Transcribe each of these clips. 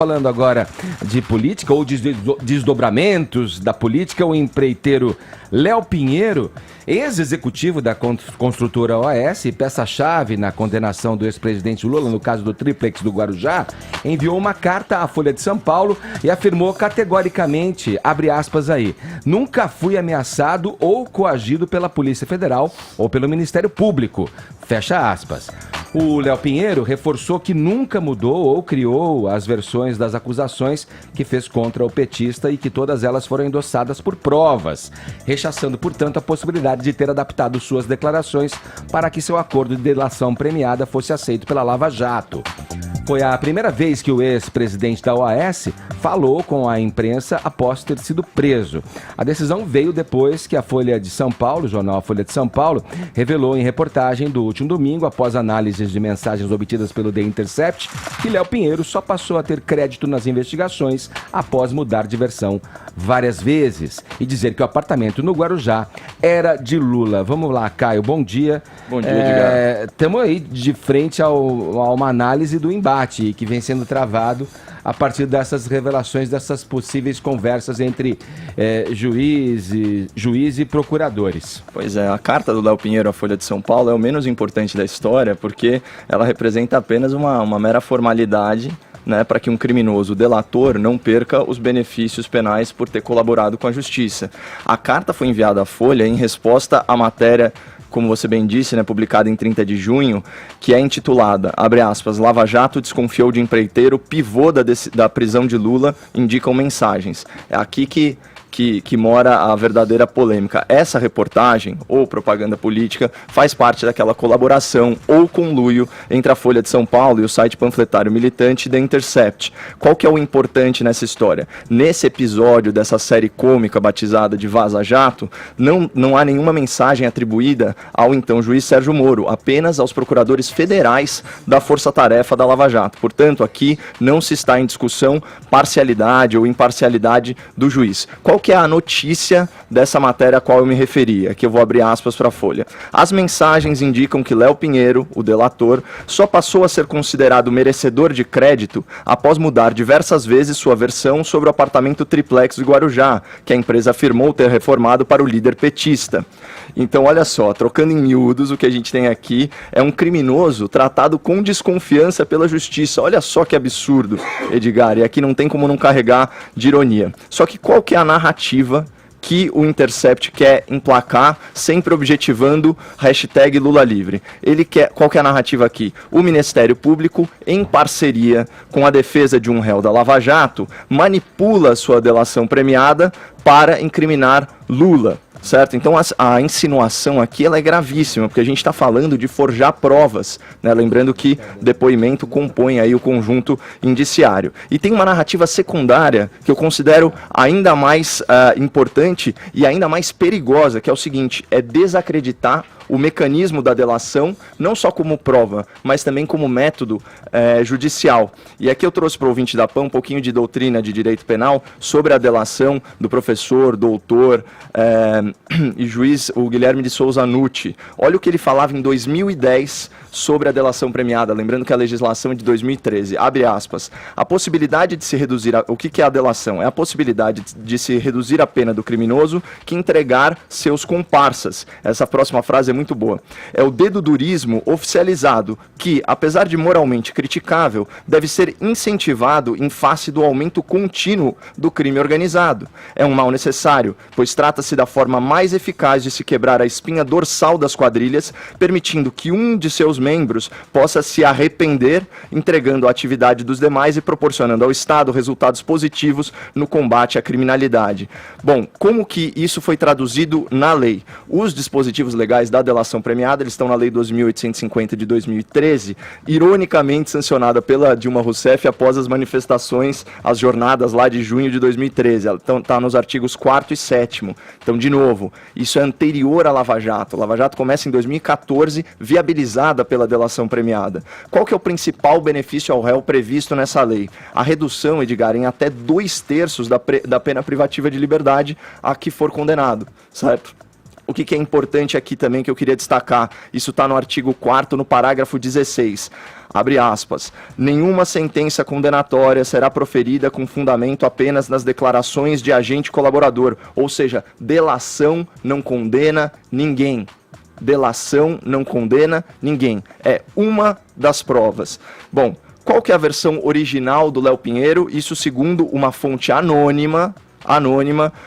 Falando agora de política ou de desdobramentos da política, o empreiteiro Léo Pinheiro, ex-executivo da construtora OAS, peça-chave na condenação do ex-presidente Lula no caso do Triplex do Guarujá, enviou uma carta à Folha de São Paulo e afirmou categoricamente, abre aspas aí, nunca fui ameaçado ou coagido pela Polícia Federal ou pelo Ministério Público, fecha aspas. O Léo Pinheiro reforçou que nunca mudou ou criou as versões das acusações que fez contra o petista e que todas elas foram endossadas por provas, rechaçando, portanto, a possibilidade de ter adaptado suas declarações para que seu acordo de delação premiada fosse aceito pela Lava Jato. Foi a primeira vez que o ex-presidente da OAS falou com a imprensa após ter sido preso. A decisão veio depois que a Folha de São Paulo, o jornal Folha de São Paulo, revelou em reportagem do último domingo, após análises de mensagens obtidas pelo The Intercept, que Léo Pinheiro só passou a ter crédito nas investigações após mudar de versão várias vezes e dizer que o apartamento no Guarujá era de Lula. Vamos lá, Caio, bom dia. Bom dia, Edgar. Estamos aí de frente a uma análise do embate que vem sendo travado a partir dessas revelações, dessas possíveis conversas entre juiz e procuradores. Pois é, a carta do Léo Pinheiro à Folha de São Paulo é o menos importante da história, porque ela representa apenas uma mera formalidade, né, para que um criminoso delator não perca os benefícios penais por ter colaborado com a justiça. A carta foi enviada à Folha em resposta à matéria, como você bem disse, né, publicada em 30 de junho, que é intitulada, abre aspas, Lava Jato desconfiou de empreiteiro, pivô da prisão de Lula, indicam mensagens. É aqui que mora a verdadeira polêmica. Essa reportagem, ou propaganda política, faz parte daquela colaboração ou conluio entre a Folha de São Paulo e o site panfletário militante The Intercept. Qual que é o importante nessa história? Nesse episódio dessa série cômica batizada de Vaza Jato, não há nenhuma mensagem atribuída ao então juiz Sérgio Moro, apenas aos procuradores federais da Força-Tarefa da Lava Jato. Portanto, aqui não se está em discussão parcialidade ou imparcialidade do juiz. Qual que é a notícia dessa matéria a qual eu me referia, que eu vou abrir aspas para a Folha. As mensagens indicam que Léo Pinheiro, o delator, só passou a ser considerado merecedor de crédito após mudar diversas vezes sua versão sobre o apartamento Triplex do Guarujá, que a empresa afirmou ter reformado para o líder petista. Então, olha só, trocando em miúdos, o que a gente tem aqui é um criminoso tratado com desconfiança pela justiça. Olha só que absurdo, Edgar, e aqui não tem como não carregar de ironia. Só que qual que é a narrativa que o Intercept quer emplacar, sempre objetivando hashtag Lula livre? Qual que é a narrativa aqui? O Ministério Público, em parceria com a defesa de um réu da Lava Jato, manipula sua delação premiada para incriminar Lula. Certo? Então a insinuação aqui ela é gravíssima, porque a gente está falando de forjar provas, né? Lembrando que depoimento compõe aí o conjunto indiciário. E tem uma narrativa secundária que eu considero ainda mais importante e ainda mais perigosa, que é o seguinte, é desacreditar o mecanismo da delação, não só como prova, mas também como método judicial. E aqui eu trouxe para o ouvinte da PAN um pouquinho de doutrina de direito penal sobre a delação do professor, doutor e juiz, o Guilherme de Souza Nucci. Olha o que ele falava em 2010 sobre a delação premiada, lembrando que a legislação é de 2013. Abre aspas. A possibilidade de se reduzir... O que é a delação? É a possibilidade de se reduzir a pena do criminoso que entregar seus comparsas. Essa próxima frase é muito boa. É o dedudurismo oficializado que, apesar de moralmente criticável, deve ser incentivado em face do aumento contínuo do crime organizado. É um mal necessário, pois trata-se da forma mais eficaz de se quebrar a espinha dorsal das quadrilhas, permitindo que um de seus membros possa se arrepender, entregando a atividade dos demais e proporcionando ao Estado resultados positivos no combate à criminalidade. Bom, como que isso foi traduzido na lei? Os dispositivos legais da delação premiada, eles estão na Lei 2.850 de 2013, ironicamente sancionada pela Dilma Rousseff após as manifestações, as jornadas lá de junho de 2013. Ela está nos artigos 4º e 7º. Então, de novo, isso é anterior à Lava Jato. A Lava Jato começa em 2014, viabilizada pela delação premiada. Qual que é o principal benefício ao réu previsto nessa lei? A redução, Edgar, em até 2/3 da pena privativa de liberdade a que for condenado, certo? o que é importante aqui também que eu queria destacar, isso está no artigo 4º, no parágrafo 16. Abre aspas. Nenhuma sentença condenatória será proferida com fundamento apenas nas declarações de agente colaborador. Ou seja, delação não condena ninguém. Delação não condena ninguém. É uma das provas. Bom, qual que é a versão original do Léo Pinheiro? Isso segundo uma fonte anônima,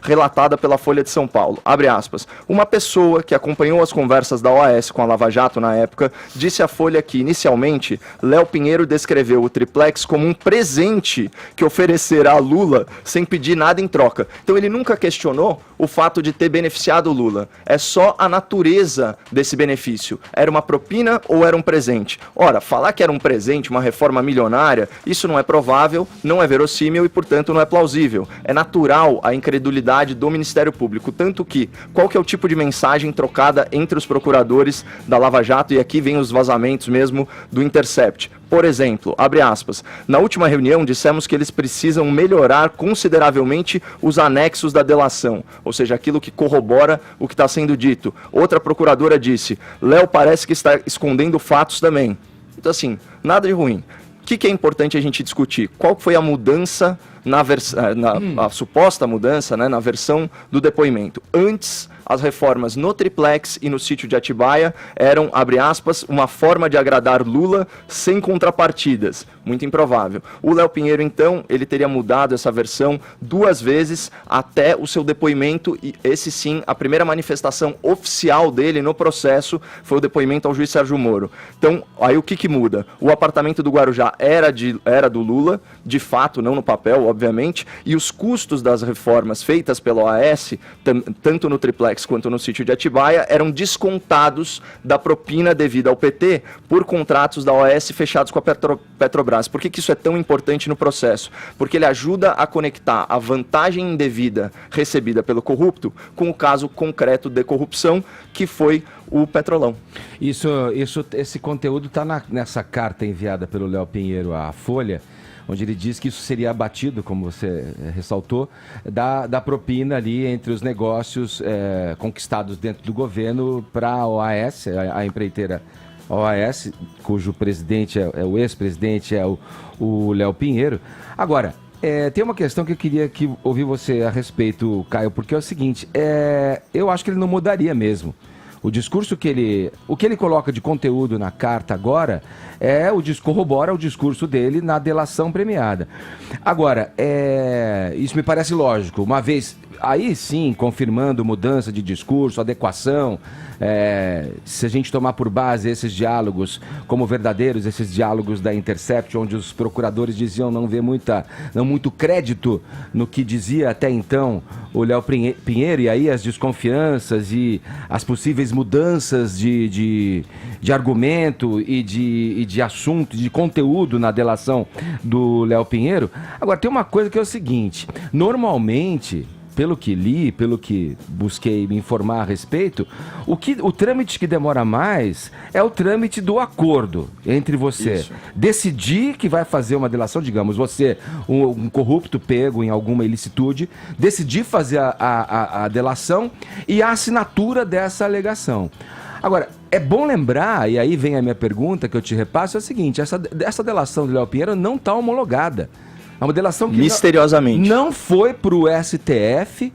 relatada pela Folha de São Paulo. Abre aspas. Uma pessoa que acompanhou as conversas da OAS com a Lava Jato na época, disse à Folha que, inicialmente, Léo Pinheiro descreveu o triplex como um presente que oferecerá a Lula sem pedir nada em troca. Então ele nunca questionou o fato de ter beneficiado o Lula. É só a natureza desse benefício. Era uma propina ou era um presente? Ora, falar que era um presente, uma reforma milionária, isso não é provável, não é verossímil e, portanto, não é plausível. É natural a incredulidade do Ministério Público, tanto que, qual que é o tipo de mensagem trocada entre os procuradores da Lava Jato, e aqui vem os vazamentos mesmo do Intercept. Por exemplo, abre aspas, na última reunião dissemos que eles precisam melhorar consideravelmente os anexos da delação, ou seja, aquilo que corrobora o que está sendo dito. Outra procuradora disse, Léo parece que está escondendo fatos também. Então assim, nada de ruim. O que é importante a gente discutir? Qual foi a mudança, a suposta mudança, né, na versão do depoimento? Antes, as reformas no triplex e no sítio de Atibaia eram, abre aspas, uma forma de agradar Lula sem contrapartidas. Muito improvável. O Léo Pinheiro, então, ele teria mudado essa versão 2 vezes até o seu depoimento, e esse sim, a primeira manifestação oficial dele no processo foi o depoimento ao juiz Sérgio Moro. Então, aí o que muda? O apartamento do Guarujá era do Lula, de fato, não no papel, obviamente, e os custos das reformas feitas pela OAS, tanto no triplex quanto no sítio de Atibaia, eram descontados da propina devida ao PT por contratos da OAS fechados com a Petrobras. Por que isso é tão importante no processo? Porque ele ajuda a conectar a vantagem indevida recebida pelo corrupto com o caso concreto de corrupção, que foi o Petrolão. Esse conteúdo está nessa carta enviada pelo Léo Pinheiro à Folha, onde ele diz que isso seria abatido, como você ressaltou, da propina ali entre os negócios conquistados dentro do governo para a OAS, a empreiteira OAS, cujo presidente o ex-presidente é o Léo Pinheiro. Agora, tem uma questão que eu queria ouvir você a respeito, Caio, porque é o seguinte, eu acho que ele não mudaria mesmo. O discurso o que ele coloca de conteúdo na carta agora corrobora o discurso dele na delação premiada. Agora, isso me parece lógico, uma vez, aí sim, confirmando mudança de discurso, adequação, se a gente tomar por base esses diálogos como verdadeiros, esses diálogos da Intercept, onde os procuradores diziam não muito crédito no que dizia até então o Léo Pinheiro, e aí as desconfianças e as possíveis mudanças de argumento e de assunto, de conteúdo na delação do Léo Pinheiro. Agora, tem uma coisa que é o seguinte, normalmente, pelo que li, pelo que busquei me informar a respeito, o trâmite que demora mais é o trâmite do acordo entre você decidir que vai fazer uma delação, digamos, você, um corrupto pego em alguma ilicitude, decidir fazer a delação e a assinatura dessa alegação. Agora, é bom lembrar, e aí vem a minha pergunta que eu te repasso, é o seguinte, essa delação do Léo Pinheiro não está homologada. É uma delação que misteriosamente não foi para o STF,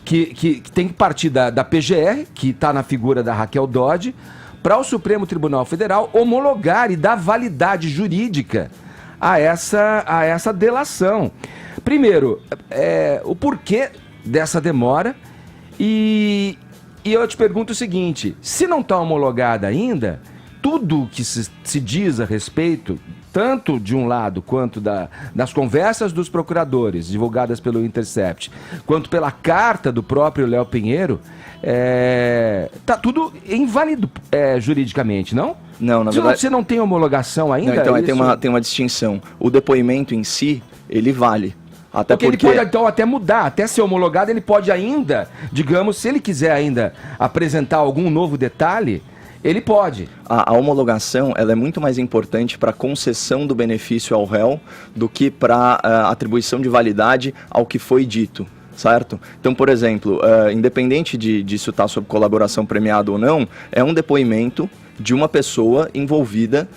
que tem que partir da PGR, que está na figura da Raquel Dodge, para o Supremo Tribunal Federal homologar e dar validade jurídica a essa delação. Primeiro, o porquê dessa demora, e eu te pergunto o seguinte, se não está homologada ainda, tudo que se diz a respeito, tanto de um lado quanto das conversas dos procuradores divulgadas pelo Intercept, quanto pela carta do próprio Léo Pinheiro, tá tudo inválido juridicamente, não? Não, na verdade... Você não tem homologação ainda? Não, então tem uma distinção. O depoimento em si, ele vale. Até porque ele pode então até mudar, até ser homologado, ele pode ainda, digamos, se ele quiser ainda apresentar algum novo detalhe, ele pode. A homologação ela é muito mais importante para a concessão do benefício ao réu do que para a atribuição de validade ao que foi dito. certo? Então, por exemplo, independente disso estar sob colaboração premiada ou não, é um depoimento de uma pessoa envolvida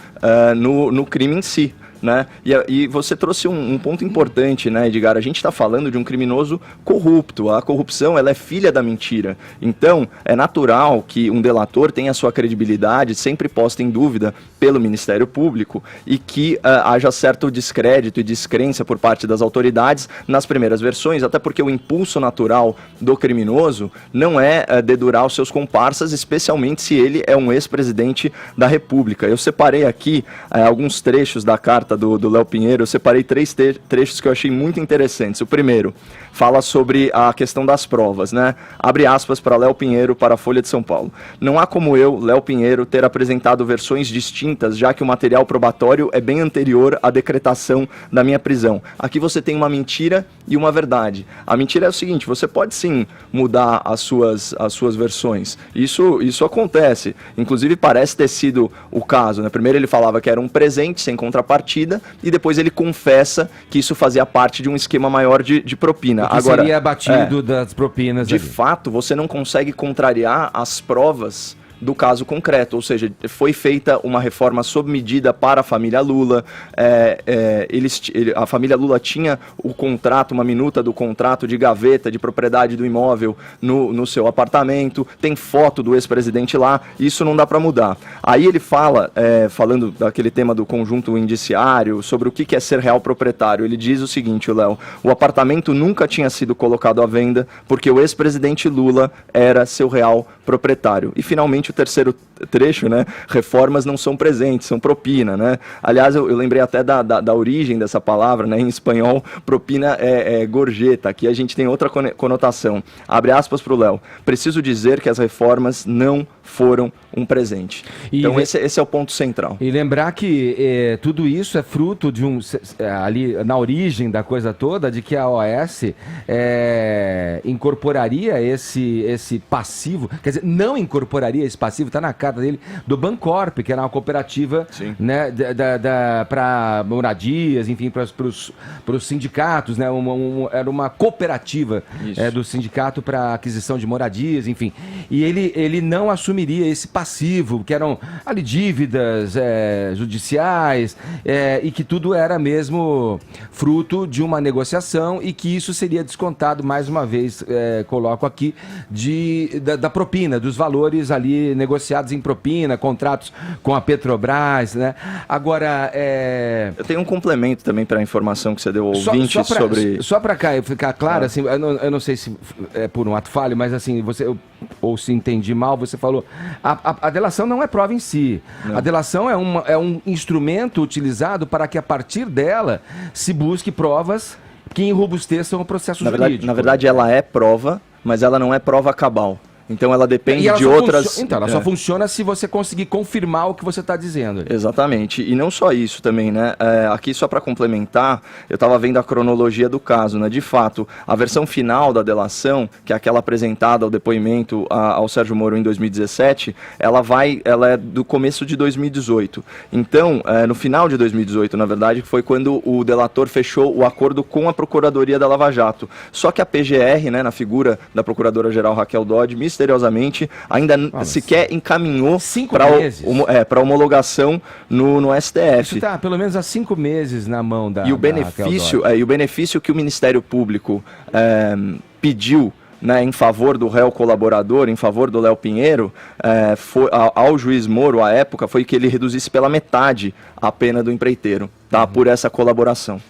no crime em si. Né? E você trouxe um ponto importante, né, Edgar? A gente está falando de um criminoso corrupto. A corrupção, ela é filha da mentira. Então, é natural que um delator tenha sua credibilidade sempre posta em dúvida pelo Ministério Público e que haja certo descrédito e descrença por parte das autoridades nas primeiras versões, até porque o impulso natural do criminoso não é dedurar os seus comparsas, especialmente se ele é um ex-presidente da República. Eu separei aqui alguns trechos da carta do Léo Pinheiro. Eu separei 3 trechos que eu achei muito interessantes. O primeiro fala sobre a questão das provas, né? Abre aspas para Léo Pinheiro, para a Folha de São Paulo. Não há como eu, Léo Pinheiro, ter apresentado versões distintas, já que o material probatório é bem anterior à decretação da minha prisão. Aqui você tem uma mentira e uma verdade. A mentira é o seguinte: você pode sim mudar as suas versões. Isso acontece. Inclusive parece ter sido o caso, né? Primeiro ele falava que era um presente sem contrapartida, e depois ele confessa que isso fazia parte de um esquema maior de propina. Que agora seria abatido das propinas. De fato, você não consegue contrariar as provas do caso concreto, ou seja, foi feita uma reforma sob medida para a família Lula, a família Lula tinha o contrato, uma minuta do contrato de gaveta de propriedade do imóvel no seu apartamento, tem foto do ex-presidente lá, isso não dá para mudar. Aí ele fala, falando daquele tema do conjunto indiciário, sobre o que é ser real proprietário, ele diz o seguinte, Léo: o apartamento nunca tinha sido colocado à venda porque o ex-presidente Lula era seu real proprietário. E finalmente o terceiro trecho, né? Reformas não são presentes, são propina, né? Aliás, eu lembrei até da origem dessa palavra, né? Em espanhol, propina é gorjeta. Aqui a gente tem outra conotação. Abre aspas para o Léo: preciso dizer que as reformas não foram um presente. Então esse é o ponto central. E lembrar que tudo isso é fruto de ali na origem da coisa toda, de que a OAS incorporaria esse passivo, quer dizer, não incorporaria esse passivo, está na carta dele, do Bancorp, que era uma cooperativa, né, para moradias, enfim, para os sindicatos, né, era uma cooperativa do sindicato para aquisição de moradias, enfim. E ele não assumiria esse passivo, que eram ali dívidas judiciais, e que tudo era mesmo fruto de uma negociação e que isso seria descontado, mais uma vez, coloco aqui, da propina, dos valores ali negociados em propina, contratos com a Petrobras, né? Agora, eu tenho um complemento também para a informação que você deu ao ouvinte sobre... Só para ficar claro, assim, eu não sei se é por um ato falho, mas assim, ou se entendi mal, você falou, a delação não é prova em si. Não. A delação é um instrumento utilizado para que a partir dela se busque provas que enrobusteçam o processo jurídico. Na verdade, ela é prova, mas ela não é prova cabal. Então ela depende de outras... Então, ela só funciona se você conseguir confirmar o que você está dizendo. Exatamente. E não só isso também, né? Aqui, só para complementar, eu estava vendo a cronologia do caso, né? De fato, a versão final da delação, que é aquela apresentada ao depoimento ao Sérgio Moro em 2017, ela é do começo de 2018. Então, no final de 2018, na verdade, foi quando o delator fechou o acordo com a Procuradoria da Lava Jato. Só que a PGR, né, na figura da Procuradora-Geral Raquel Dodge, misteriosamente, ainda sequer encaminhou para homologação no STF. Isso está pelo menos há 5 meses na mão da... E o benefício que o Ministério Público pediu, né, em favor do réu colaborador, em favor do Léo Pinheiro, ao juiz Moro, à época, foi que ele reduzisse pela metade a pena do empreiteiro, tá, por essa colaboração.